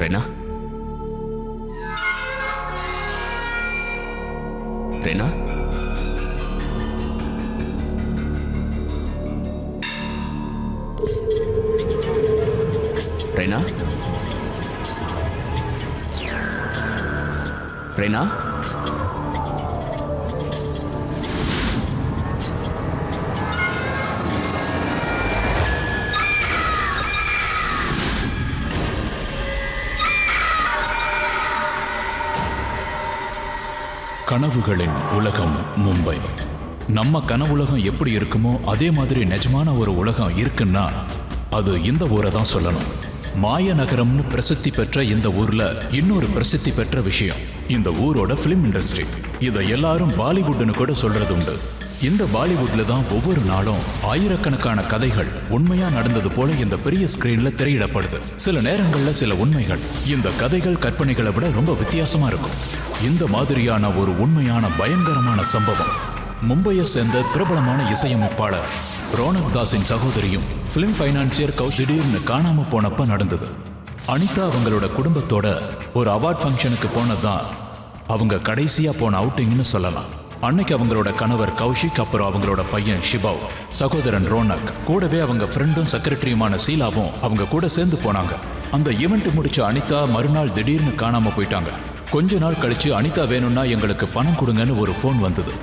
ரெனா ரெனா ரெனா ரெனா கனவுகளின் உலகம் மும்பை. நம்ம கனவுலகம் எப்படி இருக்குமோ அதே மாதிரி நிஜமான ஒரு உலகம் இருக்குன்னா அது இந்த ஊரை தான் சொல்லணும். மாய நகரம்னு பிரசித்தி பெற்ற இந்த ஊர்ல இன்னொரு பிரசித்தி பெற்ற விஷயம் இந்த ஊரோட பிலிம் இண்டஸ்ட்ரி. இதை எல்லாரும் பாலிவுட்னு கூட சொல்றது உண்டு. இந்த பாலிவுட்ல தான் ஒவ்வொரு நாளும் ஆயிரக்கணக்கான கதைகள் உண்மையா நடந்தது போல இந்த பெரிய ஸ்கிரீன்ல திரையிடப்படுது. சில நேரங்கள்ல சில உண்மைகள் இந்த கதைகள் கற்பனைகளை விட ரொம்ப வித்தியாசமா இருக்கும். இந்த மாதிரியான ஒரு உண்மையான பயங்கரமான சம்பவம் மும்பையை சேர்ந்த பிரபலமான இசையமைப்பாளர் ரோனக் தாஸின் சகோதரியும் பிலிம் ஃபைனான்சியர் திடீர்னு காணாம போனப்ப நடந்தது. அனிதா அவங்களோட குடும்பத்தோட ஒரு அவார்ட் ஃபங்க்ஷனுக்கு போனதுதான் அவங்க கடைசியா போன அவுட்டிங்னு சொல்லலாம். அன்னைக்கு அவங்களோட கணவர் கௌஷிக், அப்புறம் அவங்களோட பையன் ஷிபாவ், சகோதரன் ரோனக், கூடவே அவங்க ஃப்ரெண்டும் செக்ரட்டரியுமான சீலாவும் அவங்க கூட சேர்ந்து போனாங்க. அந்த ஈவெண்ட் முடிச்ச அனிதா மறுநாள் திடீர்னு காணாம போயிட்டாங்க. கொஞ்ச நாள் கழிச்சு அனிதா வேணும்னா எங்களுக்கு பணம் கொடுங்கன்னு ஒரு ஃபோன் வந்தது.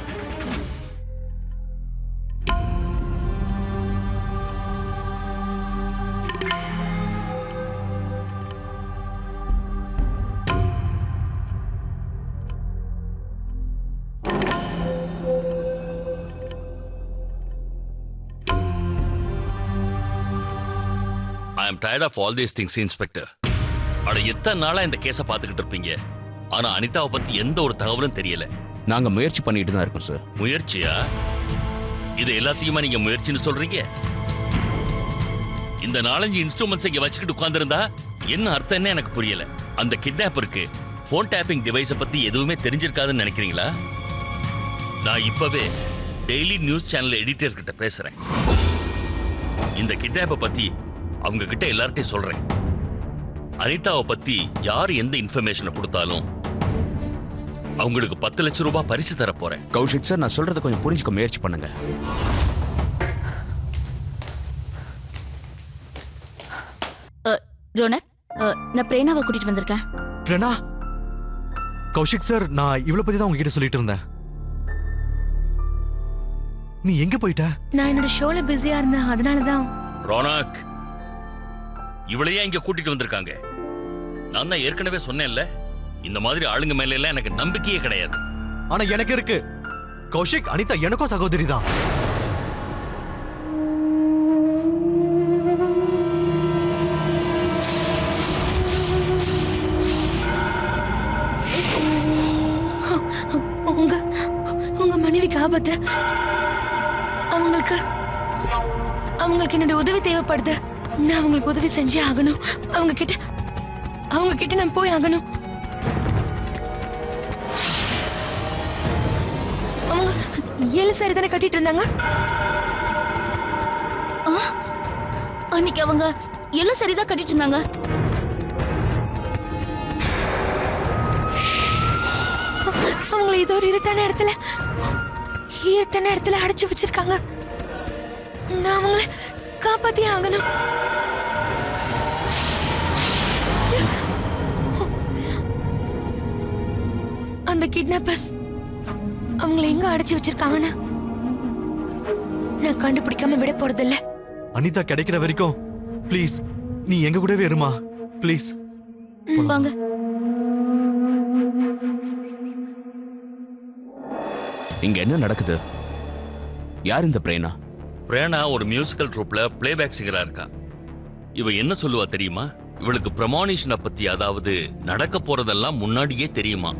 I am tired of all these things, Inspector. அட எத்தனை நாளா இந்த கேஸை பார்த்துக்கிட்டு இருப்பீங்க. ஆனா அனிதாவை பத்தி எந்த ஒரு தகவலும் தெரியல. நாங்க முயற்சி பண்ணிட்டு தான் இருக்கோம் சார். முயற்சியா? இது எல்லாத்தையுமா நீங்க முயற்சின்னு சொல்றீங்க? இந்த 4-5 இன்ஸ்ட்ருமெண்ட்ஸ் இங்க வச்சுக்கிட்டு உட்கார்ந்திருந்தா என்ன அர்த்தம்னு எனக்கு புரியல. அந்த கிட்னாப்பருக்கு போன் டேப்பிங் டிவைஸை பத்தி எதுவுமே தெரிஞ்சிருக்காதுன்னு நினைக்கிறீங்களா? நான் இப்பவே டெய்லி நியூஸ் சேனல் எடிட்டர் கிட்ட பேசுறேன். இந்த கிட்னாப்பை பத்தி அவங்க கிட்ட எல்லார்ட்டையும் சொல்றேன். அனிதாவை பத்தி யார் எந்த இன்ஃபர்மேஷனை கொடுத்தாலும் அவங்களுக்கு 10 லட்சம் ரூபாய் பரிசு தர போறேன். கௌஷிக் சார், நான் சொல்றதை கொஞ்சம் புரிஞ்சுக்க முயற்சி பண்ணுங்க. ரோனக், நான் பிரேனாவை கூட்டிட்டு வந்திருக்கேன். பிரேனா? கௌஷிக் சார், நான் இவளை பத்தி தான் உங்ககிட்ட சொல்லிட்டு இருந்தேன். நீ எங்க போயிட்ட? நான் என்னோட ஷோல பிஸியா இருந்தேன், அதனாலதான். ரோனக், இவளையே இங்க கூட்டிட்டு வந்திருக்காங்க. நான் தான் ஏற்கனவே சொன்னேன்ல, இந்த மாதிரி ஆளுங்க மேல எல்லாம் எனக்கு நம்பிக்கையே கிடையாது. ஆனா எனக்கு இருக்கு. கௌஷிக், அனிதா எனக்கும் சகோதரி தான். உங்க மனைவிக்கு ஆபத்து. அவங்களுக்கு என்னோட உதவி தேவைப்படுது. நான் அவங்களுக்கு உதவி செஞ்சே ஆகணும். அவங்க கிட்ட நான் போய் ஆகணும். அவங்க 7 சாரி தானே கட்டிட்டு இருந்தாங்க. அன்னைக்கு அவங்க எல்லாம் சரிதான் கட்டிட்டு இருந்தாங்க. அவங்களை ஏதோ ஒரு இருட்டான இடத்துல அடைச்சு வச்சிருக்காங்க. நான் அவங்களை காப்பாத்தி ஆகணும். அந்த கிட்னாப்பர்ஸ் அவங்களை எங்க அடைச்சு வச்சிருக்காங்கன்னு நான் கண்டுபிடிக்காம விட போறதில்ல. அனிதா கிடைக்கிற வரைக்கும் ப்ளீஸ் நீ எங்க கூடவே இருமா. ப்ளீஸ் வாங்க. இங்க என்ன நடக்குது? யார் இந்த பிரேனா? பிரேனா ஒரு மியூசிக்கல் ட்ரூப்ல பிளேபேக் சிங்கரா இருக்கா. இவ என்ன சொல்லுவா தெரியுமா? இவளுக்கு பிரமானிஷனை பத்தி, அதாவது நடக்க போறதெல்லாம் முன்னாடியே தெரியுமா.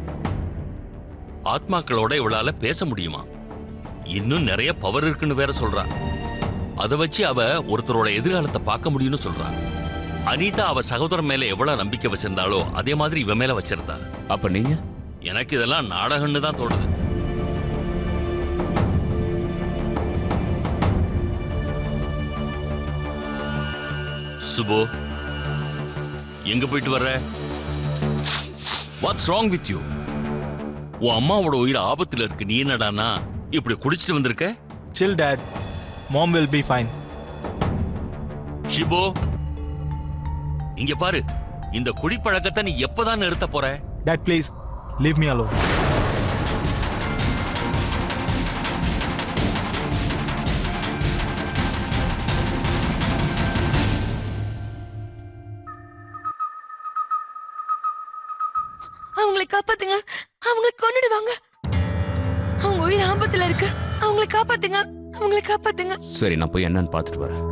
ஆத்மாக்களோட இவளால பேச முடியுமா. இன்னும் நிறைய பவர் இருக்குன்னு வேற சொல்றா. அதை வச்சு அவ ஒருத்தரோட எதிர்காலத்தை பார்க்க முடியும்னு சொல்றா. அனிதா அவ சகோதரன் மேல எவ்வளவு நம்பிக்கை வச்சிருந்தாலோ அதே மாதிரி இவ மேல வச்சிருந்தா. அப்ப நீங்க? எனக்கு இதெல்லாம் நாடகம்னு தான் தோணுது. சுபு, எங்க போயிட்டு வர்ற? What's wrong with you? உன் அம்மாவோட உயிர் ஆபத்துல இருக்கு, நீ என்னடானா இப்படி குடிச்சிட்டு வந்திருக்க? Chill, Dad. Mom will be fine. Shibo, இங்க பாரு, இந்த குடிப்பழக்கத்தை நீ எப்பதான் நிறுத்த போற? Dad, please, leave me alone. அவங்களை காப்பாத்துங்க. அவங்களை கொன்னுடுவாங்க. அவங்க உயிர் ஆபத்துல இருக்கு. அவங்களை காப்பாத்துங்க. அவங்களை காப்பாத்துங்க. சரி, நான் போய் என்னன்னு பார்த்துட்டு வரேன்.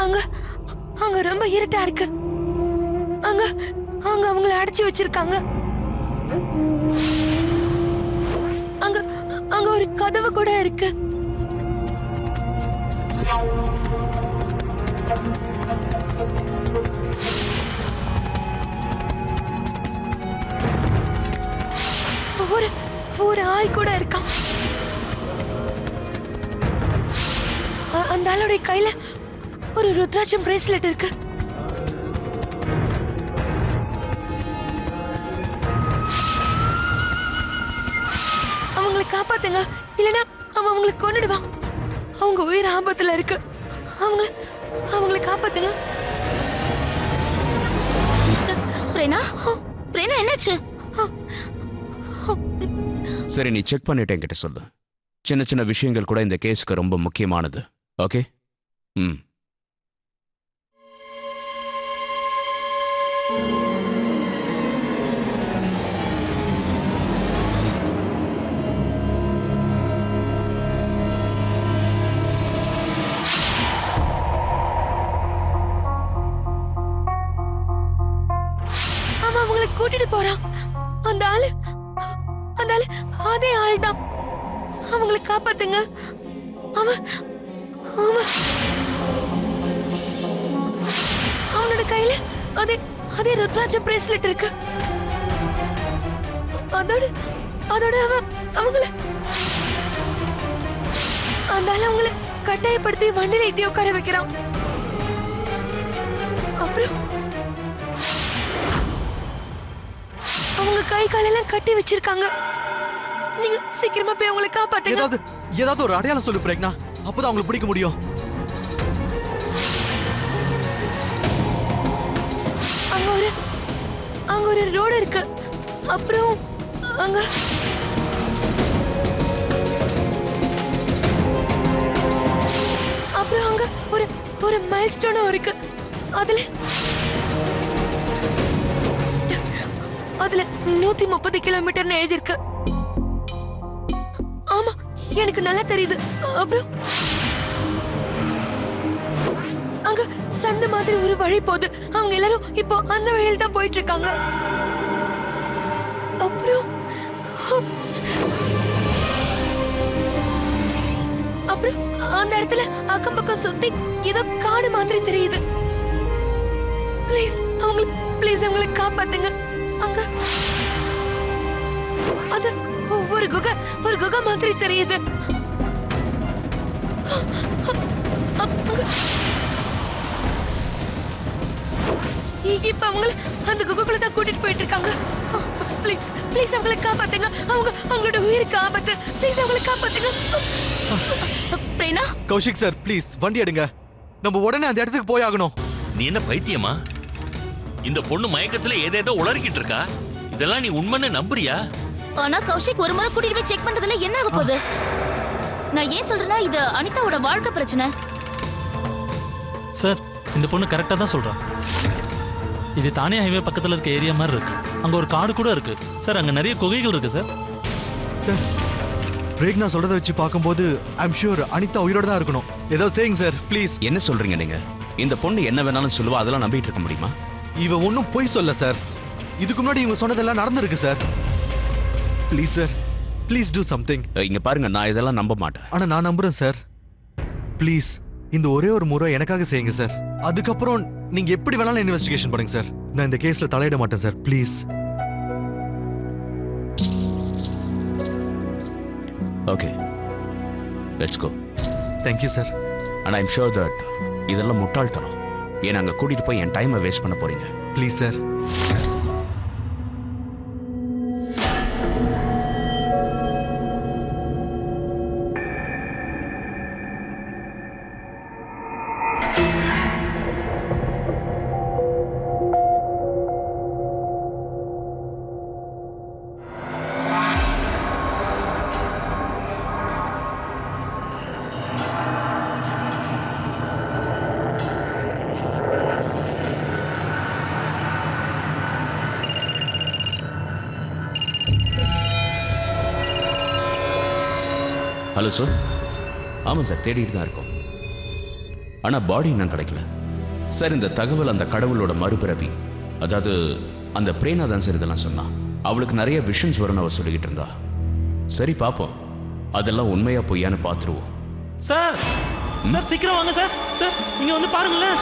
அங்க அங்க ரொம்ப இருட்டா இருக்கு. அங்க அங்க அவங்கள அடைச்சு வச்சிருக்காங்க. அங்க அங்க ஒரு கதவு கூட இருக்கு. ஒரு ஒரு ஆள் கூட இருக்கான். அந்த ஆளுடைய கையில ஒரு ருத்ராட்சம் பிரேஸ்லெட் இருக்கு. அவங்களை காப்பாத்துங்க, இல்லனா அவன் அவங்களை கொன்னுடுவான். அவங்க உயிர் ஆபத்துல இருக்கு. அவங்களை காப்பாத்துங்க. பிரேனா, பிரேனா என்னாச்சு? சரி, நீ செக் பண்ணிட்டு என்கிட்ட சொல்லு. சின்ன சின்ன விஷயங்கள் கூட இந்த கேஸுக்கு ரொம்ப முக்கியமானது. ஓகே? ம். அவன் அவங்களை கூட்டிட்டு போறான். அந்த ஆளு அதே ஆள் தான். அவங்களை காப்பாத்துங்க. அவனோட கையில அதே ருத்ராட்ச பிரேஸ்லெட் இருக்கு. அதோட அவங்கள அவங்களை கட்டாயப்படுத்தி வண்டியில ஏத்தி உட்கார வைக்கிறான். அப்புறம் அவங்க கை காலெல்லாம் கட்டி வச்சிருக்காங்க. நீங்க சீக்கிரமா போய் அவங்களை காப்பாத்துங்க. ஏதாவது ஒரு அடையாளம் சொல்லு பிரேக்னா, அப்பதான் அவங்களை பிடிக்க முடியும். அங்க ஒரு ரோடு இருக்கு. அப்புறம் அங்க ஒரு மைல்ஸ்டோனும் இருக்கு. அதுல 130 கிலோமீட்டர்னு எழுதிருக்கு. ஆமா, எனக்கு நல்லா தெரியுது. அப்புறம் அங்க சந்து மாதிரி ஒரு வழி போகுது. அவங்க எல்லாரும் இப்போ அந்த வழியில தான் போயிட்டு இருக்காங்க. அப்புறம் அந்த இடத்துல அக்கம் பக்கம் சுத்தி ஏதோ காடு மாதிரி தெரியுது. ப்ளீஸ் அவங்களை காப்பாத்துங்க. அங்க அது ஒரு குகை மாதிரி தெரியுது. இப்ப அவங்களை அந்த குகைக்குள்ள தான் கூட்டிட்டு போயிட்டு இருக்காங்க. ப்ளீஸ் அவங்களை காப்பாத்துங்க. அவங்களோட உயிருக்கு ஆபத்து. ப்ளீஸ் அவங்களை காப்பாத்துங்க. பிரேனா, கௌஷிக் சார், ப்ளீஸ் வண்டி எடுங்க. நம்ம உடனே அந்த இடத்துக்கு போய் ஆகணும். நீ என்ன பைத்தியமா? இந்த பொண்ணு மயக்கத்துல ஏதேதோ உளறிக்கிட்டு இருக்கா. இதெல்லாம் நீ உண்மைன்னு நம்புறியா? ஆனா கௌஷிக் ஒரு முறை கூட்டிட்டு போய் செக் பண்றதுல என்ன ஆக போகுது? நான் ஏன் சொல்றேன்னா, இது அனிதாவோட வாழ்க்கை பிரச்சனை. சார் இந்த பொண்ணு கரெக்டாக தான் சொல்கிறா. இது தானே ஹைவே பக்கத்தில் இருக்க ஏரியா மாதிரி இருக்கு. அங்கே ஒரு காடு கூட இருக்கு சார். அங்கே நிறைய குகைகள் இருக்கு சார். சார் பிரேக்னா சொல்றதை வச்சு பார்க்கும்போது ஐம் ஷூர் அனிதா உயிரோட தான் இருக்கணும். ஏதோ சேயிங் சார் ப்ளீஸ். என்ன சொல்றீங்க நீங்க? இந்த பொண்ணு என்ன வேணாலும் சொல்லுவா, அதெல்லாம் நம்பிட்டு இருக்க முடியுமா? இவ ஒன்றும் பொய் சொல்ல சார். இதுக்கு முன்னாடி இவங்க சொன்னதெல்லாம் நடந்திருக்கு sir. Please sir, please do something. இங்க பாருங்க, நான் இதெல்லாம் நம்ப மாட்டேன். ஆனா நான் நம்புறேன் சார். ப்ளீஸ் இந்த ஒரே ஒரு முறை எனக்காக செய்யுங்க சார். அதுக்கப்புறம் நீங்க எப்படி வேணாலும் இன்வெஸ்டிகேஷன் பண்ணுங்க சார். நான் இந்த கேஸ்ல தலையிட மாட்டேன் sir. Please. Okay, let's go. Thank you sir. And I'm sure that இதெல்லாம் முட்டாள்தனம். ஏன்னா அங்கே கூட்டிட்டு போய் என் டைமை வேஸ்ட் பண்ண போறீங்க. Please sir. Hello sir. ஆமாம் சார், தேடிட்டு தான் இருக்கோம். ஆனால் பாடி இன்னும் கிடைக்கல சார். இந்த தகவல் அந்த கடவுளோட மறுபிறவி, அதாவது அந்த பிரேனா தான் சார் இதெல்லாம் சொன்னா. அவளுக்கு நிறைய விஷன்ஸ் வரும்னு அவள் சொல்லிக்கிட்டு இருந்தா. சரி பார்ப்போம், அதெல்லாம் உண்மையா பொய்யான்னு பார்த்துருவோம். சார் சார் சீக்கிரம் வாங்க சார். சார் நீங்கள் வந்து பாருங்களேன்.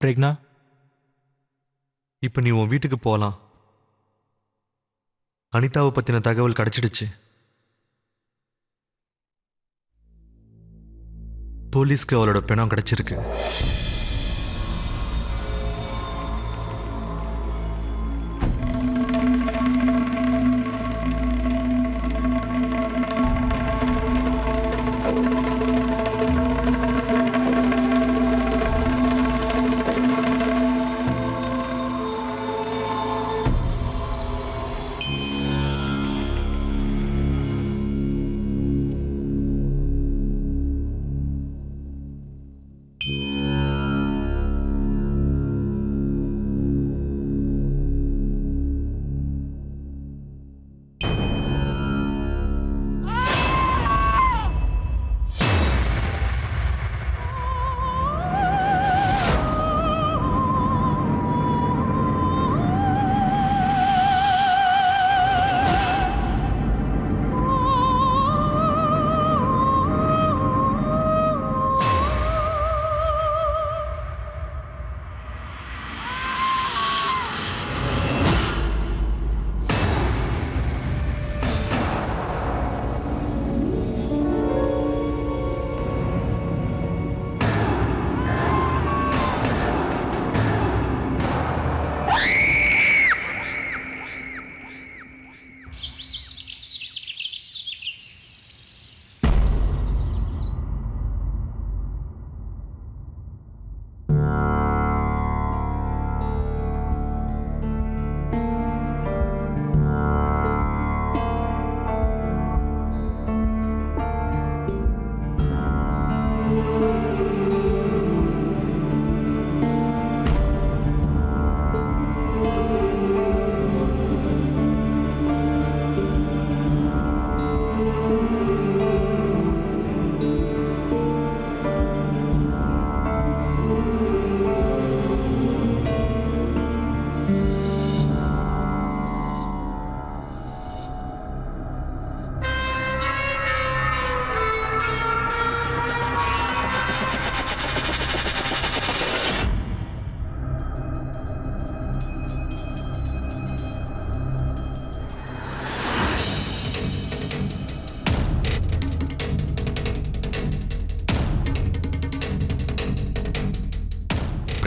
பிரேக்னா, இப்போ நீ உன் வீட்டுக்கு போகலாம். அனிதாவை பத்தின தகவல் கிடைச்சிடுச்சு. போலீஸ்க்கு அவளோட பிணம் கிடைச்சிருக்கு.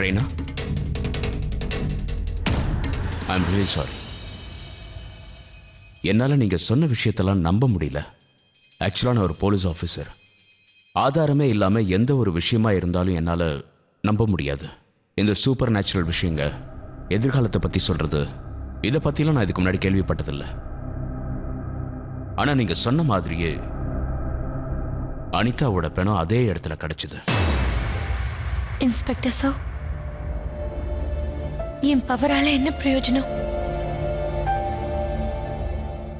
பிரேனா, ஐ எம் ரியலி சாரி. என்னால் நீங்கள் சொன்ன விஷயத்தெல்லாம் நம்ப முடியல. ஆக்சுவலாக நான் ஒரு போலீஸ் ஆஃபீஸர். ஆதாரமே இல்லாமல் எந்த ஒரு விஷயமா இருந்தாலும் என்னால் நம்ப முடியாது. இந்த சூப்பர் நேச்சுரல் விஷயங்க, எதிர்காலத்தை பற்றி சொல்கிறது, இதை பற்றிலாம் நான் இதுக்கு முன்னாடி கேள்விப்பட்டதில்லை. ஆனால் நீங்கள் சொன்ன மாதிரியே அனிதாவோட பெணம் அதே இடத்துல கிடைச்சது. இன்ஸ்பெக்டர் சார், என் பவரால என்ன பிரயோஜனம்?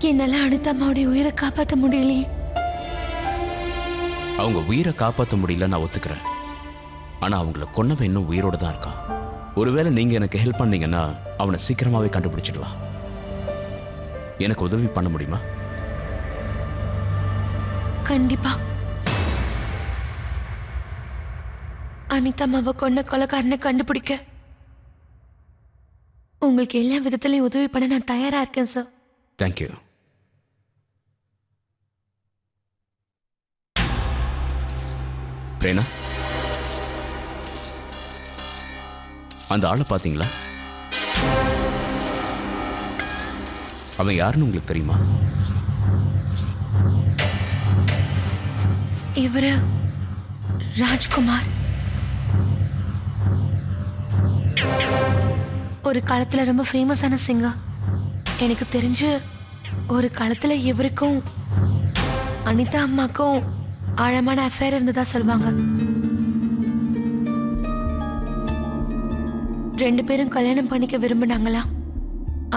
என்னால அனிதா அம்மாவுடைய உயிரை காப்பாற்ற முடியலையே. அவங்க உயிரை காப்பாற்ற முடியல, நான் ஒத்துக்கிறேன். ஆனால் அவங்கள கொன்னவன் இன்னும் உயிரோடு தான் இருக்கான். ஒருவேளை நீங்கள் எனக்கு ஹெல்ப் பண்ணீங்கன்னா அவனை சீக்கிரமாகவே கண்டுபிடிச்சிடலாம். எனக்கு உதவி பண்ண முடியுமா? கண்டிப்பா. அனிதா அம்மாவை கொன்ன கொலைக்காரனை கண்டுபிடிக்க உங்களுக்கு எல்லா விதத்திலையும் உதவி பண்ண நான் தயாரா இருக்கேன் சார். தேங்க்யூ. பிரேனா, அந்த ஆளை பார்த்தீங்களா? அவன் யாருன்னு உங்களுக்கு தெரியுமா? இவரு ராஜ்குமார். ஒரு காலத்துல ரொம்ப ஃபேமஸான சிங்கர். எனக்கு தெரிஞ்சு ஒரு காலத்துல இவருக்கும் அனிதா அம்மாக்கும் ஆழமான அஃபேர் இருந்ததா சொல்லுவாங்க. 2 பேரும் கல்யாணம் பண்ணிக்க விரும்பினாங்களா.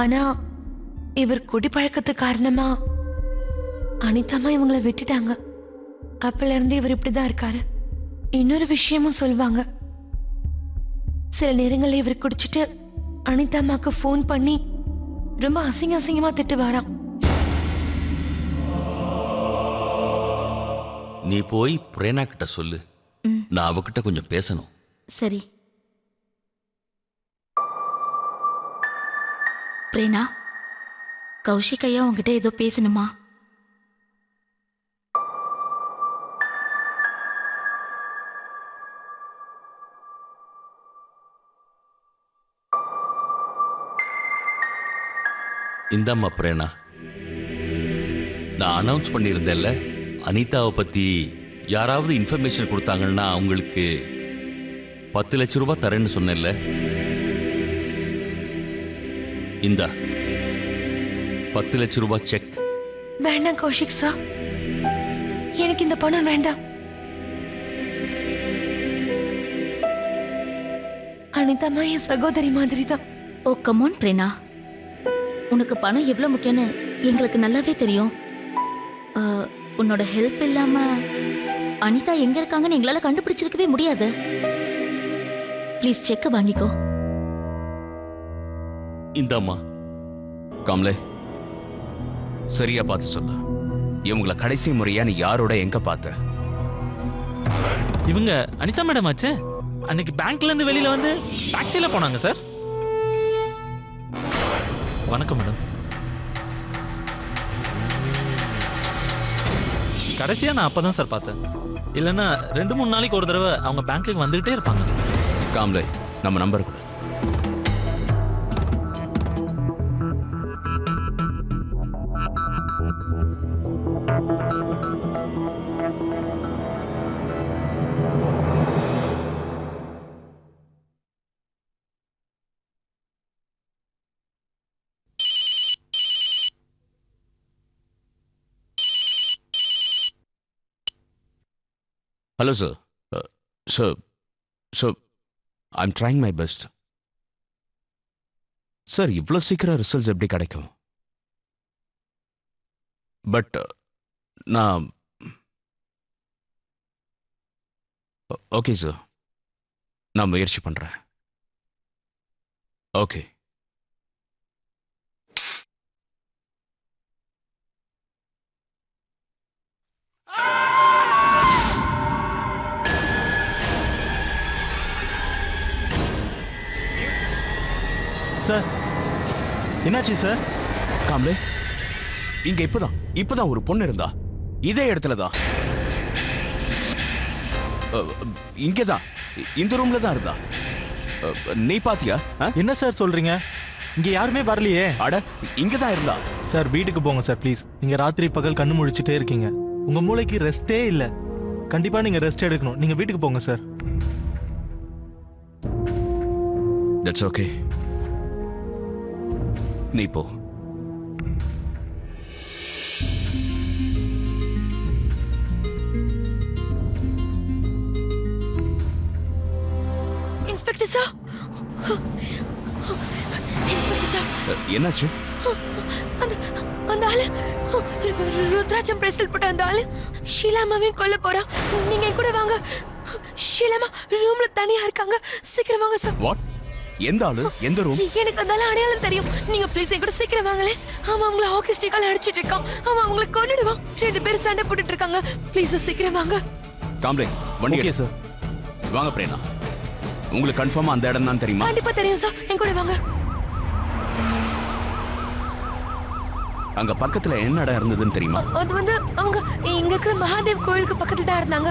ஆனா இவர் குடிப்பழக்கத்துக்கு காரணமா அனிதா அம்மா இவங்களை விட்டுட்டாங்க. அப்பல இருந்து இவர் இப்படிதான் இருக்காரு. இன்னொரு விஷயமும் சொல்லுவாங்க, சில நேரங்களில் இவர் குடிச்சிட்டு அனிதா அம்மாக்கு ஃபோன் பண்ணி ரொம்ப அசிங்கமா திட்டு வாராம். நீ போய் பிரேனா கிட்ட சொல்லு, நான் அவகிட்ட கொஞ்சம் பேசணும். சரி. பிரேனா, கௌஷிக் ஐயா உங்ககிட்ட ஏதோ பேசணுமா? இந்தாம்மா பிரேனா, நான் அனௌன்ஸ் பண்ணியிருந்தேன்ல, அனிதாவை பற்றி யாராவது இன்ஃபர்மேஷன் கொடுத்தாங்கன்னா அவங்களுக்கு 10 லட்சம் ரூபாய் தரேன்னு சொன்னேன்ல. இந்தா 10 லட்சம் ரூபாய் செக். வேண்டாம் கௌஷிக் சார், எனக்கு இந்த பணம் வேண்டாம். அனிதா அம்மா என் சகோதரி மாதிரி தான். ஓ கமோன் பிரேனா, உனக்கு பணம் எவ்வளவு முக்கியம்னு எங்களுக்கு நல்லாவே தெரியும். உன்னோட ஹெல்ப் இல்லாம அனிதா எங்க இருக்காங்கன்னு எங்களால கண்டுபிடிச்சிருக்கவே முடியாது. ப்ளீஸ் செக்க வாங்கிக்கோ. இந்தாம்மா. காம்லே, சரியா பார்த்து சொல்லு, இவங்கள கடைசி முறையா நீ யாரோட எங்க பார்த்த? இவங்க அனிதா மேடம் ஆச்சு. அன்னைக்கு பேங்க்ல இருந்து வெளியில வந்து டாக்ஸில போனாங்க சார். வணக்கம் மேடம். கடைசியா நான் அப்பதான் சார் பார்த்தேன். இல்லைன்னா 2-3 நாளைக்கு ஒரு தடவை அவங்க பேங்க்குக்கு வந்துகிட்டே இருப்பாங்க. காம்லே, நம்ம நம்பர் கொடு. Hello, sir. So, I'm trying my best. Sir, இவ்வளோ சீக்கிரம் ரிசல்ட்ஸ் எப்படி கிடைக்கும்? பட் நான் ஓகே சார், நான் முயற்சி பண்ணுறேன். ஓகே. சார், என்னாச்சு சார்? காம்லே, இங்க இப்பதான் ஒரு பொண்ணு இருந்தா. இதே இடத்துல தான், இங்கதான், இந்த ரூம்ல தான் இருந்தா. நீ பாத்தியா? என்ன சார் சொல்றீங்க? இங்க யாருமே வரலையே. அட இங்க தான் இருந்தா. சார் வீட்டுக்கு போங்க சார் ப்ளீஸ். நீங்க ராத்திரி பகல் கண்ணு முழிச்சிட்டே இருக்கீங்க. உங்க மூளைக்கு ரெஸ்டே இல்ல. கண்டிப்பா நீங்க ரெஸ்ட் எடுக்கணும். நீங்க வீட்டுக்கு போங்க சார். That's okay. நீ போ. இன்ஸ்பெக்டர் சார், இன்ஸ்பெக்டர் சார், என்னாச்சு? அந்த ஆளு ருத்ராஜம் பிரேஸ்லெட் போட்ட அந்த ஆளு ஷீலாமாவையும் கொல்ல போறான். நீங்க என் கூட வாங்க. ஷீலாமா ரூம்ல தனியா இருக்காங்க. சீக்கிரம் வாங்க சார். வாட்? எந்த ஆளு? எந்த ரூம்? எனக்கு அதனால அடையாளம் தெரியும். நீங்க ப்ளீஸ் என் கூட சீக்கிரம் வாங்களே. அவன் அவங்கள ஹாக்கி ஸ்டிக்கால அடிச்சிட்டு இருக்கான். அவன் அவங்கள கொன்னுடுவான். 2 பேரும் சண்டை போட்டுட்டு இருக்காங்க. ப்ளீஸ் சீக்கிரம் வாங்க. காம்ப்ளே வண்டி. Okay sir. வாங்க பிரேனா. உங்களுக்கு கன்ஃபார்மா அந்த இடம் தான் தெரியுமா? கண்டிப்பா தெரியும் சார். என் கூட வாங்க. அங்க பக்கத்துல என்ன இடம் இருந்ததுன்னு தெரியுமா? அது வந்து அவங்க இங்க இருக்கிற மகாதேவ் கோயிலுக்கு பக்கத்துல தான் இருந்தாங்க.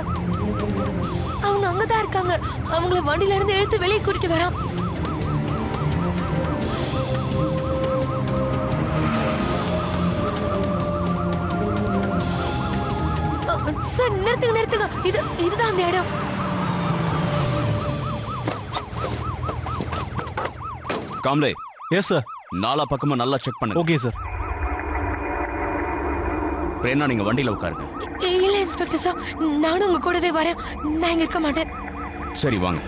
அவங்க அங்கதான் இருக்காங்க. அவங்கள வண்டியில இருந்து எடுத்து வெளியே கூட்டிட்டு வரான். சார் நிறுத்துங்க. இதுதான் அந்த இடம். காம்ப்ளே. Yes sir. நாலா பக்கமா நல்லா செக் பண்ணுங்க. Okay sir. பிரேனா நீங்க வண்டியில உட்காருங்க. இல்ல இன்ஸ்பெக்டர் சார், நானும் உங்க கூடவே வரேன். நான் இங்க இருக்க மாட்டேன். சரி வாங்க.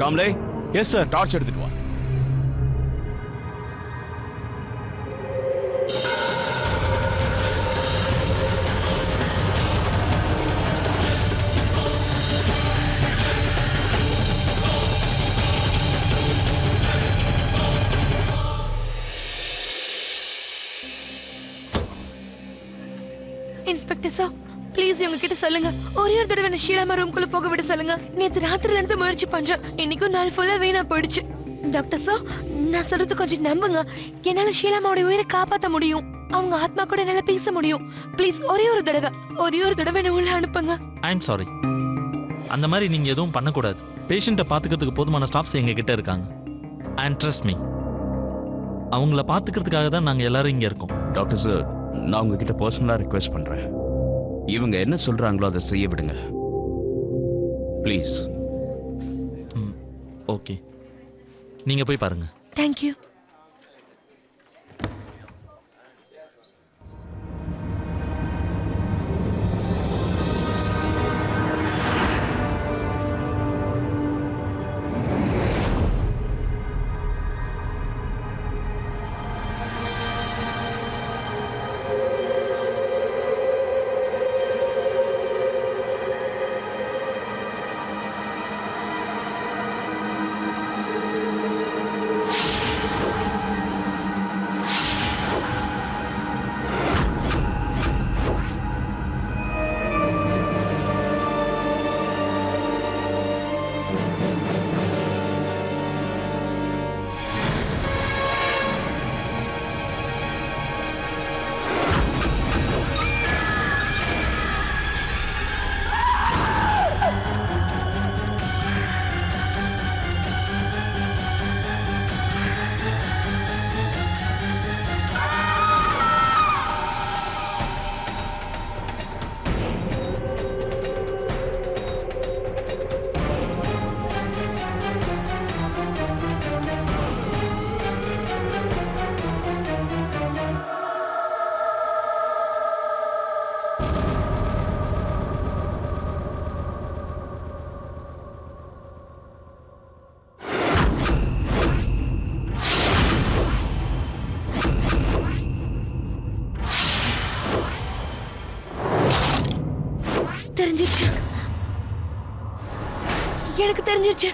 காம்ப்ளே. Yes sir. டார்ச் எடுத்துட்டு வா. இன்ஸ்பெக்டர் சார் ப்ளீஸ் இவங்க கிட்ட சொல்லுங்க. ஒரே ஒரு தடவை ஷீலாமா ரூம்குள்ள போக விட சொல்லுங்க. நேத்து ராத்திரில இருந்து முயற்சி பண்றேன். இன்னைக்கும் நாள் ஃபுல்லா வீணா போயிடுச்சு. டாக்டர் சார் நான் சொல்றது கொஞ்சம் நம்புங்க. என்னால ஷீலாமாவோட உயிரை காப்பாற்ற முடியும். அவங்க ஆத்மா கூட என்னால பேச முடியும். ப்ளீஸ் ஒரே ஒரு தடவை என்ன உள்ள அனுப்புங்க. I am sorry. அந்த மாதிரி நீங்க எதுவும் பண்ணக்கூடாது. பேஷண்ட்டை பார்த்துக்கிறதுக்கு போதுமான ஸ்டாஃப்ஸ் எங்க கிட்ட இருக்காங்க. அண்ட் ட்ரஸ்ட் மீ, அவங்கள பார்த்துக்கிறதுக்காக தான் நாங்கள் எல்லாரும் இங்கே இருக்கோம். டாக்டர் சார், நான் உங்ககிட்ட பர்சனலாக ரிக்வெஸ்ட் பண்ணுறேன். இவங்க என்ன சொல்கிறாங்களோ அதை செய்ய விடுங்க ப்ளீஸ். ஓகே, நீங்கள் போய் பாருங்கள். தேங்க்யூ. தெரிஞ்சிருச்சு, எனக்கு தெரிஞ்சிருச்சு.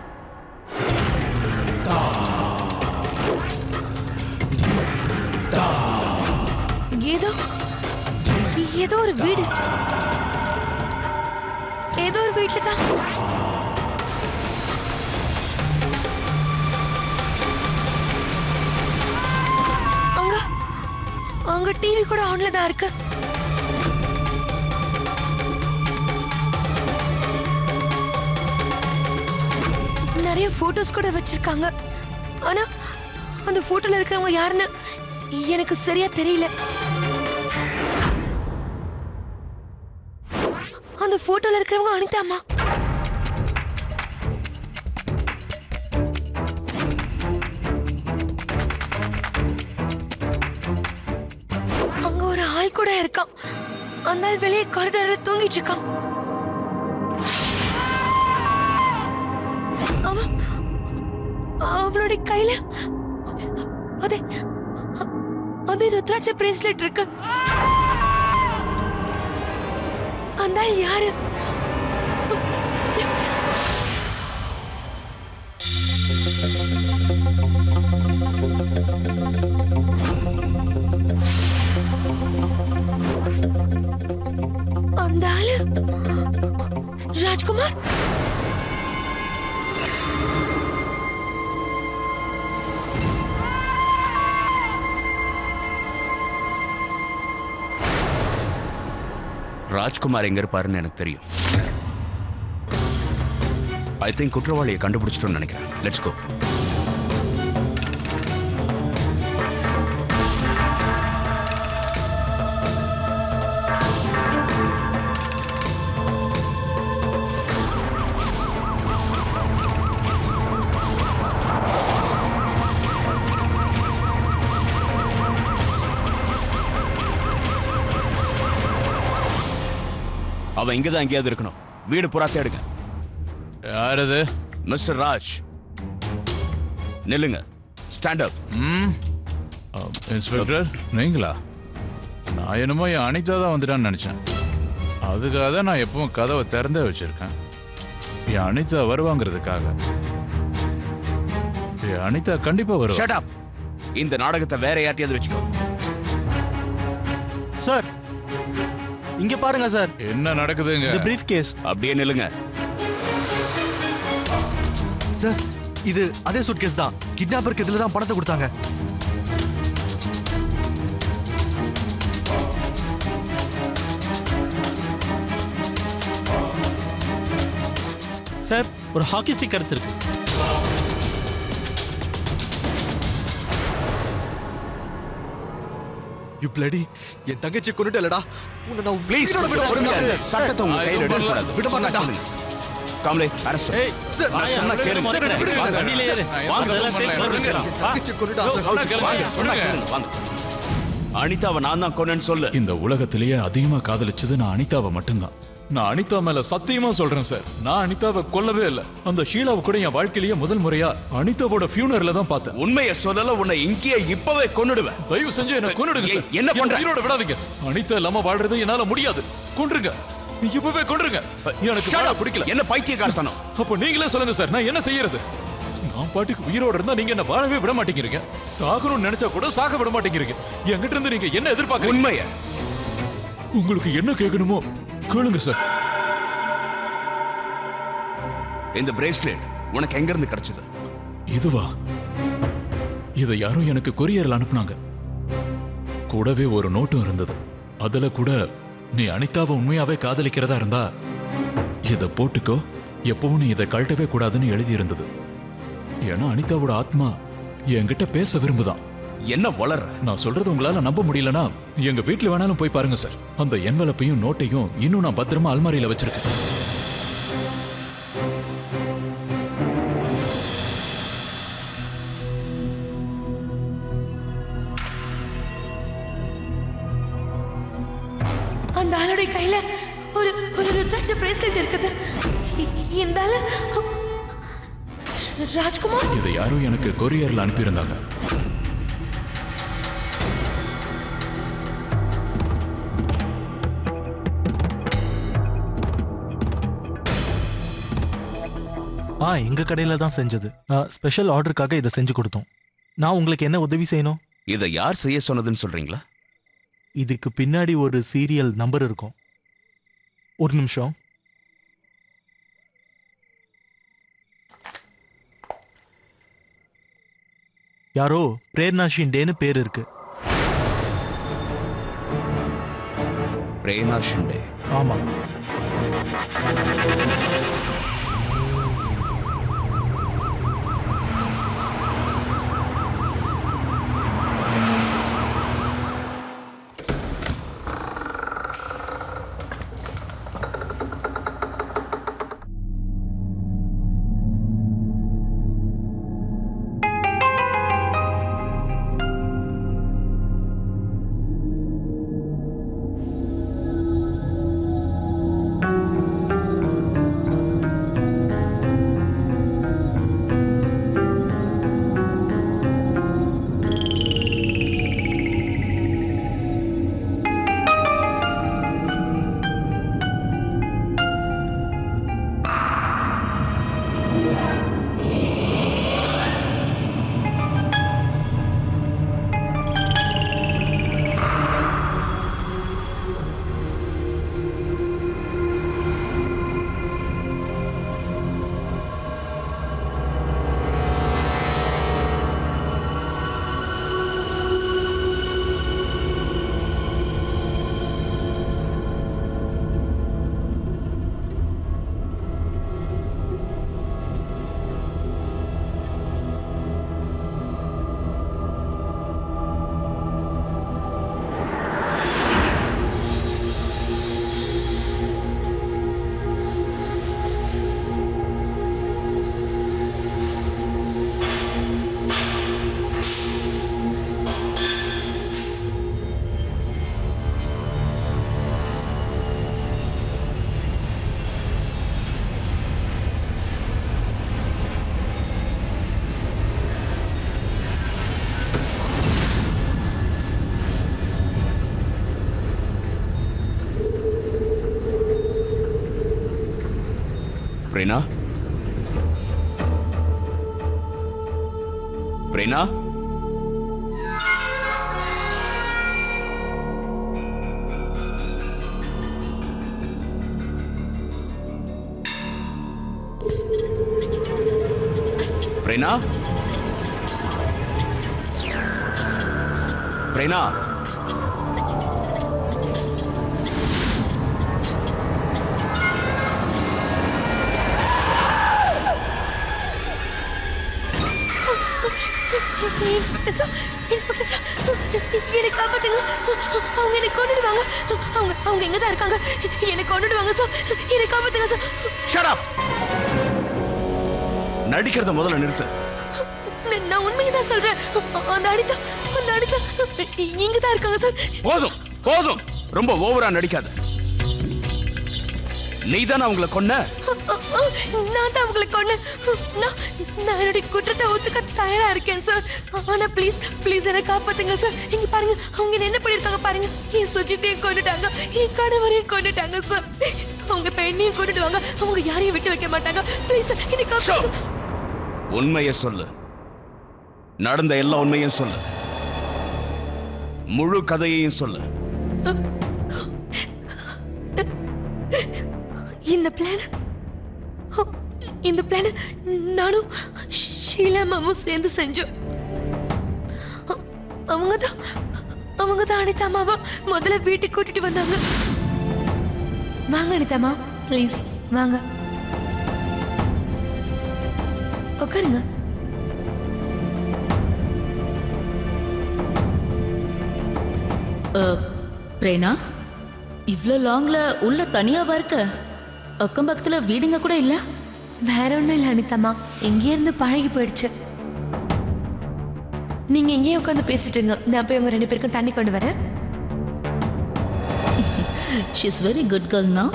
ஏதோ ஒரு வீடு, ஏதோ ஒரு வீட்டுல தான் உங்க டிவி கூட ஆன்ல தான் இருக்கு. நிறைய போட்டோஸ் கூட வச்சிருக்காங்க. ஆனா அந்த போட்டோல இருக்கிறவங்க யாருன்னு எனக்கு சரியா தெரியல. அந்த போட்டோல இருக்கிறவங்க அனிதா அம்மா. அங்க ஒரு ஆள் கூட இருக்கான். அந்த ஆள் வெளியே காரிடார்ல தூங்கிட்டு இருக்கான். அவளுடைய கையில அதே அதே ருத்ராட்ச பிரேஸ்லெட் இருக்கு. அந்த ஆள் யாரு? அந்த ஆளு ராஜ்குமார். ராஜ்குமார் எங்க இருப்பாருன்னு எனக்கு தெரியும். ஐ திங்க் குற்றவாளியை கண்டுபிடிச்சிட்டோம்னு நினைக்கிறேன். Let's go. அவன் இங்கதான் எங்கேயாவது இருக்கணும். வீடு புறா தேடுங்க. யார் அது? மிஸ்டர் ராஜ், நில்லுங்க. Stand up. இன்ஸ்பெக்டர் நீங்களா? நான் என்னமோ என் அனிதா தான் வந்துட்டான்னு நினைச்சேன். அதுக்காக தான் நான் எப்பவும் கதவை திறந்தே வச்சிருக்கேன். என் அனிதா வருவாங்கிறதுக்காக. என் அனிதா கண்டிப்பா வருவா. Shut up. இந்த நாடகத்தை வேற யார்ட்டையாவது வச்சுக்கோ. சார் இங்க பாருங்க சார். என்ன நடக்குதுங்க? இந்த பிரீஃப் கேஸ். அப்படியே நில்லுங்க. சார் இது அதே சூட்கேஸ் தான். கிட்னாப்பருக்கு இதுல தான் பணத்தை கொடுத்தாங்க. சார் ஒரு ஹாக்கி ஸ்டிக் கிடைச்சிருக்கு. யூ பிளடி, என் தங்கச்சி கொன்னுட்டலடா. உன்னை நான் ப்ளீஸ் சட்டத்தை உங்க கையில எடுக்க கூடாது. விட மாட்டேன். காம்லே அரெஸ்ட். ஏய் நான் சொன்னா கேளுங்க. வண்டியில ஏறு. அதெல்லாம் ஸ்டேஷன்ல இருக்கிறான். தங்கச்சி கொன்னுட்டா. வாங்க, சொன்னா கேளுங்க. வாங்க. அனிதாவை நான் தான் கொன்னேன்னு சொல்லு. இந்த உலகத்திலேயே அதிகமா காதலிச்சது நான் அனிதாவை மட்டும்தான். நான் அனிதா மேல சத்தியமா சொல்றேன் சார். நான் அனிதாவை கொல்லவே இல்லை. அந்த ஷீலாவை கூட என் வாழ்க்கையிலேயே முதல் முறையா அனிதாவோட ஃபியூனர்ல தான் பார்த்தேன். உண்மையை சொல்லல, உன்னை இங்கேயே இப்பவே கொன்னுடுவேன். தயவு செஞ்சு என்ன கொன்னுடுங்க சார். என்ன பண்ற? உயிரோட விடாதீங்க. அனிதா இல்லாம வாழ்றது என்னால முடியாது. கொன்றுங்க, இப்பவே கொன்றுங்க. எனக்கு வாழ பிடிக்கல. என்ன பைத்தியக்காரத்தனம்? அப்போ நீங்களே சொல்லுங்க சார், நான் என்ன செய்யறது? நான் பாட்டுக்கு உயிரோட இருந்தா நீங்க என்ன வாழவே விட மாட்டேங்கிறீங்க. சாகணும்னு நினைச்சா கூட சாக விட மாட்டேங்கிறீங்க. என்கிட்ட இருந்து நீங்க என்ன எதிர்பார்க்கறீங்க? உண்மையை உங்களுக்கு என்ன கேட்கணுமோ கேளுங்க சார். இந்த பிரேஸ்லெட் உனக்கு எங்க இருந்து கிடைச்சது? இதுவா? இதை யாரும் எனக்கு கொரியர்ல அனுப்புனாங்க. கூடவே ஒரு நோட்டும் இருந்தது. அதுல கூட நீ அனிதாவை உண்மையாவே காதலிக்கிறதா இருந்தா இதை போட்டுக்கோ, எப்பவும் நீ இதை கழட்டவே கூடாதுன்னு எழுதி இருந்தது. ஏன்னா அனிதாவோட ஆத்மா என்கிட்ட பேச விரும்புதான். என்ன வளர்ற? நான் சொல்றது உங்களால நம்ப முடியலனா எங்க வீட்டுல வேணாலும் போய் பாருங்க சார். அந்த என்வலப்பையும் நோட்டையும் இன்னும் நான் பத்திரமா அல்மாரியில வச்சிருக்கேன். அந்த ஆளுடைய கையில ஒரு ஒரு ருத்ராட்ச பிரேஸ்லெட் இருக்குது. இந்த ஆளு ராஜ்குமார். இதை யாரும் எனக்கு கொரியர்ல அனுப்பியிருந்தாங்க. எங்க கடையில தான் செஞ்சது. ஸ்பெஷல் ஆர்டருக்காக இதை செஞ்சு கொடுத்தோம். நான் உங்களுக்கு என்ன உதவி செய்யணும்? இதை யார் செய்ய சொன்னதுன்னு சொல்றீங்களா? இதுக்கு பின்னாடி ஒரு சீரியல் நம்பர் இருக்கும். ஒரு நிமிஷம். யாரோ பிரேர்னா ஷிண்டேன்னு பேர் இருக்கு. பிரேனா ஷிண்டே. ஆமாம். பிரேனா, பிரேனா, பிரேனா, பிரேனா. இன்ஸ்பெக்டர் சார், இன்ஸ்பெக்டர் சார், என்னை காப்பாத்துங்க. அவங்க என்னை கொன்னுடுவாங்க. அவங்க எங்க தான் இருக்காங்க. என்னை கொன்னுடுவாங்க சார். என்னை காப்பாத்துங்க சார். Shut up. நடிக்கிறத முதல்ல நிறுத்து. நான் உண்மையை தான் சொல்றேன். அந்த அனிதா இங்க தான் இருக்காங்க சார். போதும் போதும், ரொம்ப ஓவரா நடிக்காத. நீதான் அவங்கள கொன்ன? நான் தான் அவங்களை கொன்னேன். நான் என்னுடைய குற்றத்தை ஒத்துக்க தயாரா இருக்கேன் சார். ஆனா ப்ளீஸ் ப்ளீஸ் என்னை காப்பாத்துங்க சார். இங்க பாருங்க, அவங்க என்ன பண்ணிருக்காங்க பாருங்க. என் சுஜித்தையும் கொண்டுட்டாங்க, என் கணவரையும் கொண்டுட்டாங்க சார். அவங்க பெண்ணையும் கொண்டுடுவாங்க. அவங்க யாரையும் விட்டு வைக்க மாட்டாங்க. ப்ளீஸ் என்னை காப்பாத்துங்க. உண்மையை சொல்லு. நடந்த எல்லா உண்மையும் சொல்லு. முழு கதையையும் சொல்லு. இந்த பிளான் நானும் ஷீலா மாமும் சேர்ந்து செஞ்சோம். அவங்க தான் அனிதா அம்மாவை முதல்ல வீட்டுக்கு கூட்டிட்டு வந்தாங்க. வாங்க அனிதா அம்மா, ப்ளீஸ் வாங்க உட்காருங்க. பிரேனா, இவ்ளோ லாங்ல உள்ள தனியாவா இருக்க? அக்கம் பக்கத்துல வீடுங்க கூட இல்ல? வேற ஒண்ணும் இல்ல அனிதாமா, எங்கே இருந்து பழகி போயிடுச்சு. நீங்க எங்கேயே உட்காந்து பேசிட்டுங்க, நான் போய் உங்க 2 பேருக்கும் தண்ணி கொண்டு வரேன். She is very good girl now.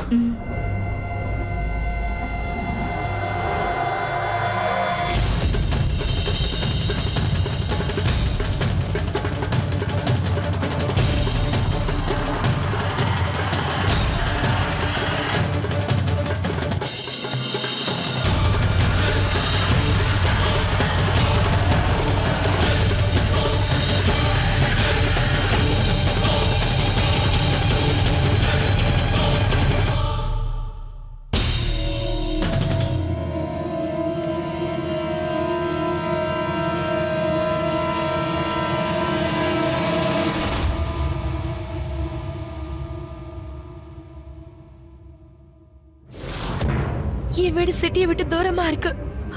என் வீடு சிட்டியை விட்டு தூரமா இருக்கு.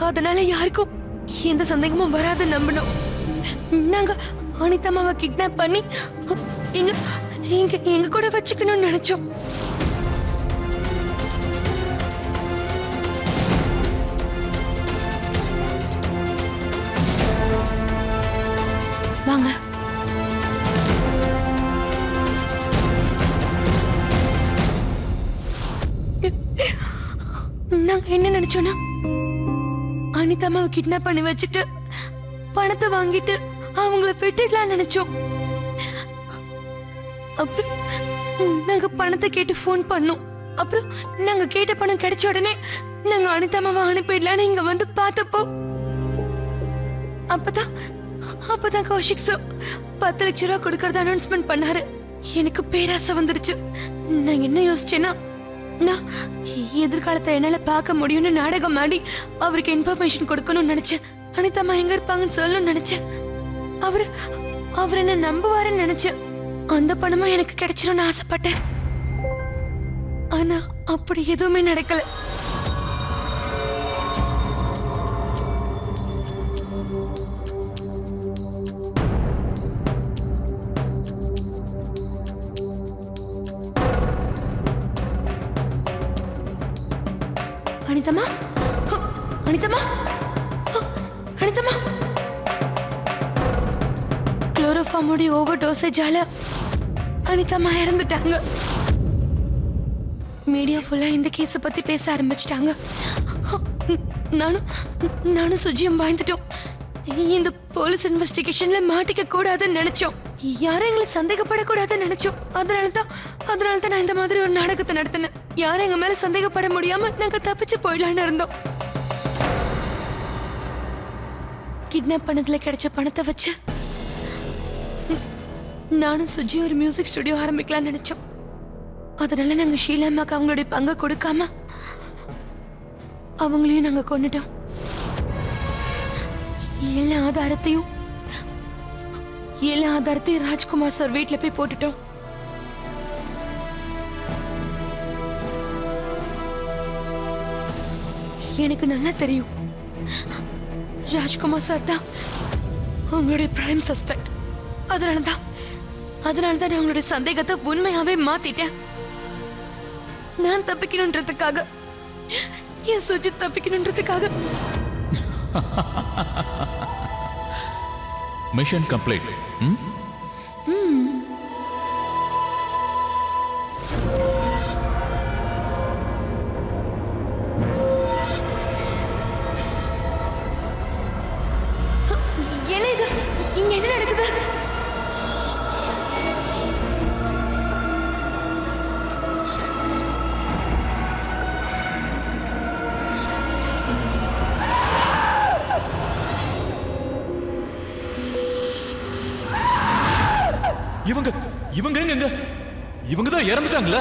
அதனால யாருக்கும் எந்த சந்தேகமும் வராது நம்பணும். நாங்க அனிதாமாவை கிட்னாப் பண்ணி எங்க எங்க எங்க கூட வச்சுக்கணும்னு நினைச்சோம். வாங்க. நாங்க என்ன நினைச்சோன்னா அனிதாமாவை கிட்னாப் பண்ணி வச்சுட்டு பணத்தை வாங்கிட்டு அவங்கள விட்டுடலாம் நினைச்சோம். அப்புறம் நாங்க பணத்தை கேட்டு ஃபோன் பண்ணோம். அப்புறம் நாங்க கேட்ட பணம் கிடைச்ச உடனே நாங்க அனிதாமாவை அனுப்பிடலான்னு இங்க வந்து பார்த்தப்போ அப்பதான் கௌஷிக் சார் 10 லட்சம் ரூபாய் கொடுக்கறத அனௌன்ஸ்மெண்ட் பண்ணாரு. எனக்கு பேராசை வந்துருச்சு. நான் என்ன யோசிச்சேன்னா, நான் எதிர்காலத்தை என்னால பார்க்க முடியும்னு நாடகம் ஆடி அவருக்கு இன்ஃபர்மேஷன் கொடுக்கணும்னு நினைச்சேன். அனிதாமா எங்க இருப்பாங்கன்னு சொல்லணும்னு நினைச்சேன். அவர் என்ன நம்புவாருன்னு நினைச்சேன். அந்த பணமும் எனக்கு கிடைச்சிரும்னு ஆசைப்பட்டேன். ஆனா அப்படி எதுவுமே நடக்கல. அனிதம்மா, அனிதம்மா, அனிதம்மா, குளோரோஃபார்மோட ஓவர் டோசேஜால அனிதம்மா இறந்துட்டாங்க. மீடியா ஃபுல்லா இந்த கேஸை பத்தி பேச ஆரம்பிச்சிட்டாங்க. நானும் சுஜியும் பயந்துட்டோம். இந்த போலீஸ் இன்வெஸ்டிகேஷன்ல மாட்டிக்க கூடாதுன்னு நினைச்சோம். யாரும் எங்களை சந்தேகப்படக்கூடாதுன்னு நினைச்சோம். அதனாலதான் நான் இந்த மாதிரி ஒரு நாடகத்தை நடத்தினேன். யாரும் எங்க மேல சந்தேகப்பட முடியாம நாங்க தப்பிச்சு போயிடலான்னு இருந்தோம். கிட்னாப் பண்ணதுல கிடைச்ச பணத்தை வச்சு நானும் சுஜி ஒரு மியூசிக் ஸ்டுடியோ ஆரம்பிக்கலாம்னு நினைச்சோம். அதனால நாங்க ஷீலாமாக்கு அவங்களுடைய பங்கை கொடுக்காம அவங்களையும் நாங்க கொன்னுட்டோம். எல்லா ஆதாரத்தையும் ராஜ்குமார் சார் வீட்டுல போய் போட்டுட்டோம். எனக்கு நல்லா தெரியும் ராஜ்குமார் சார் தான் உங்களுடைய பிரைம் சஸ்பெக்ட். அதனாலதான் நான் உங்களுடைய சந்தேகத்தை உண்மையாவே மாத்திட்டேன். நான் தப்பிக்கணுன்றதுக்காக, என் சுஜித் தப்பிக்கணுன்றதுக்காக. Mission complete. என்ன இது? இங்க என்ன நடக்குது? இவங்க எங்க? இவங்க தான் இறந்துட்டாங்களா?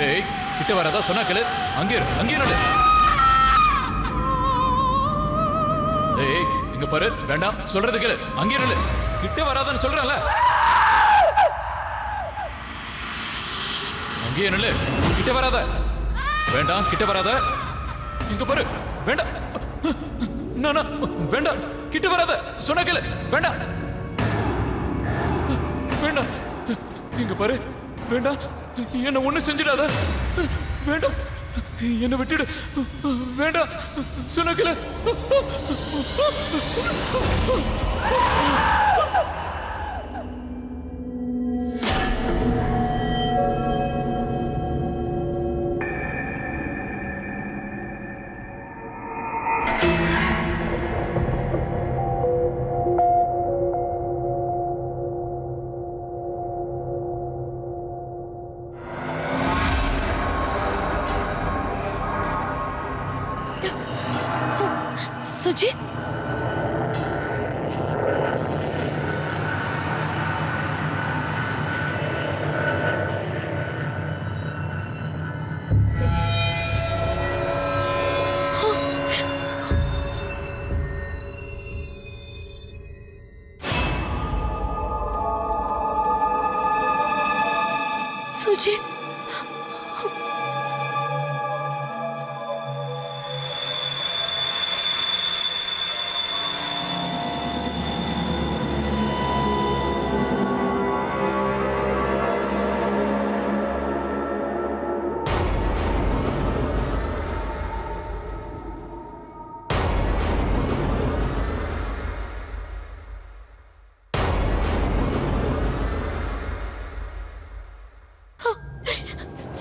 ஏய், கிட்ட வரதா சொன்னா கேளு. அங்கே நடு. ஏய், இங்க பாரு, வேண்டாம் சொல்றது கேளு. அங்கே நடு. கிட்ட வராதான்னு சொல்றேன்ல. அங்கே நடு. கிட்ட வராத. வேண்டாம், கிட்ட வராத. இங்க பாரு, வேண்டாம். நானா வேண்டாம், கிட்ட வராத சொன்னா கேளு. வேண்டாம், வேண்டாம். இங்க பாரு, வேண்டாம். என்ன ஒண்ணு செஞ்சிடாத. வேண்டாம், என்ன விட்டுடு. வேண்டாம் சொன்ன கேளு. சுஜித், சுஜித்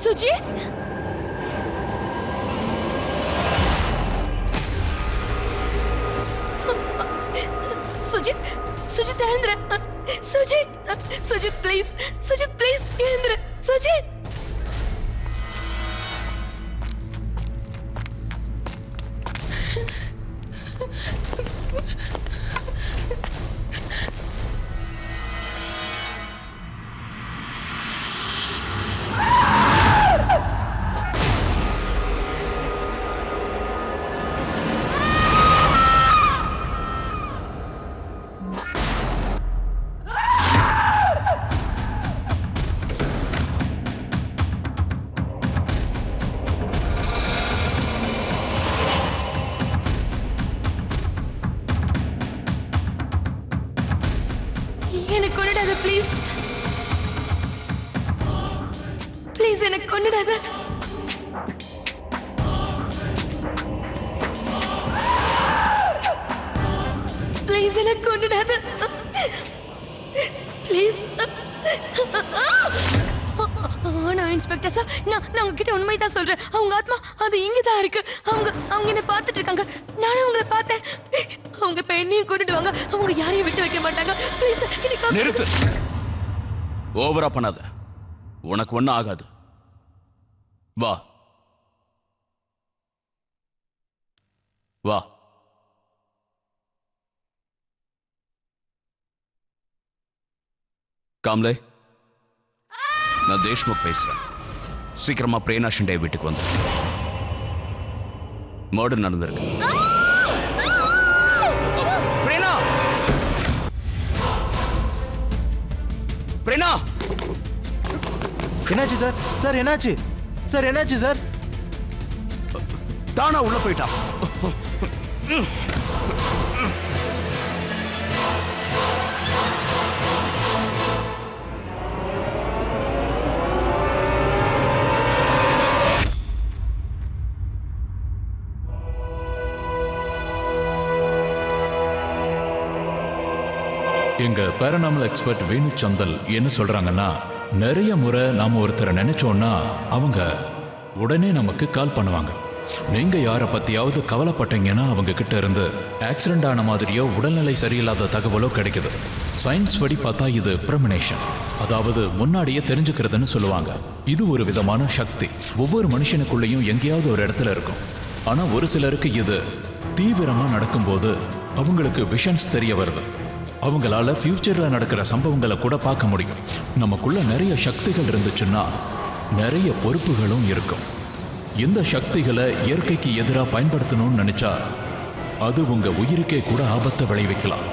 சுஜித் சுஜித் சுஜித் எழுந்துரு சுஜித் சுஜித் ப்ளீஸ் சுஜித் ப்ளீஸ் எழுந்துரு சுஜித் எனக்கு கொன்னுடாத ப்ளீஸ் ப்ளீஸ் எனக்கு கொன்னுடாத ப்ளீஸ் எனக்கு கொன்னுடாத ப்ளீஸ் நான் இன்ஸ்பெக்டர் சார் நான் உங்ககிட்ட உண்மைதான் சொல்றேன் அவங்க ஆத்மா அது இங்கதான் இருக்கு அவங்க என்ன பார்த்துட்டு இருக்காங்க நானும் அவங்கள பார்த்தேன் அவங்க பெண்ணையும் கொண்டுடுவாங்க அவங்க யாரையும் விட்டு வைக்க மாட்டாங்க ப்ளீஸ் நிறுத்து ஓவரா பண்ணாத உனக்கு ஒன்றும் ஆகாது வா வா காம்லே நான் தேஷ்முக் பேசுறேன் சீக்கிரமா பிரேனா ஷிண்டே வீட்டுக்கு வந்து மர்டர் நடந்திருக்கு பிரேனா பிரேனா என்னாச்சு சார் சார் என்னாச்சு சார் என்னாச்சு சார் தானா உள்ள போயிட்டா எங்க பேரனாமல் எக்ஸ்பர்ட் வேணு சந்தல் என்ன சொல்றாங்கன்னா நிறைய முறை நாம ஒருத்தரை நினைச்சோம்னா அவங்க உடனே நமக்கு கால் பண்ணுவாங்க. நீங்க யாரை பத்தியாவது கவலைப்பட்டீங்கன்னா அவங்க கிட்ட இருந்து ஆக்சிடென்ட் ஆன மாதிரியோ உடல்நிலை சரியில்லாத தகவலோ கிடைக்குது. சயின்ஸ் படி பார்த்தா இது ப்ரெமனேஷன், அதாவது முன்னாடியே தெரிஞ்சுக்கிறதுன்னு சொல்லுவாங்க. இது ஒரு விதமான சக்தி ஒவ்வொரு மனுஷனுக்குள்ளேயும் எங்கேயாவது ஒரு இடத்துல இருக்கும். ஆனா ஒரு சிலருக்கு இது தீவிரமா நடக்கும்போது அவங்களுக்கு விஷன்ஸ் தெரிய வருது. அவங்களால ஃபியூச்சர்ல நடக்கிற சம்பவங்களை கூட பார்க்க முடியும். நமக்குள்ள நிறைய சக்திகள் இருந்துச்சுன்னா நிறைய பொறுப்புகளும் இருக்கும். இந்த சக்திகளை இயற்கைக்கு எதிராக பயன்படுத்தணும்னு நினைச்சா அது உங்க உயிருக்கே கூட ஆபத்தை விளைவிக்கலாம்.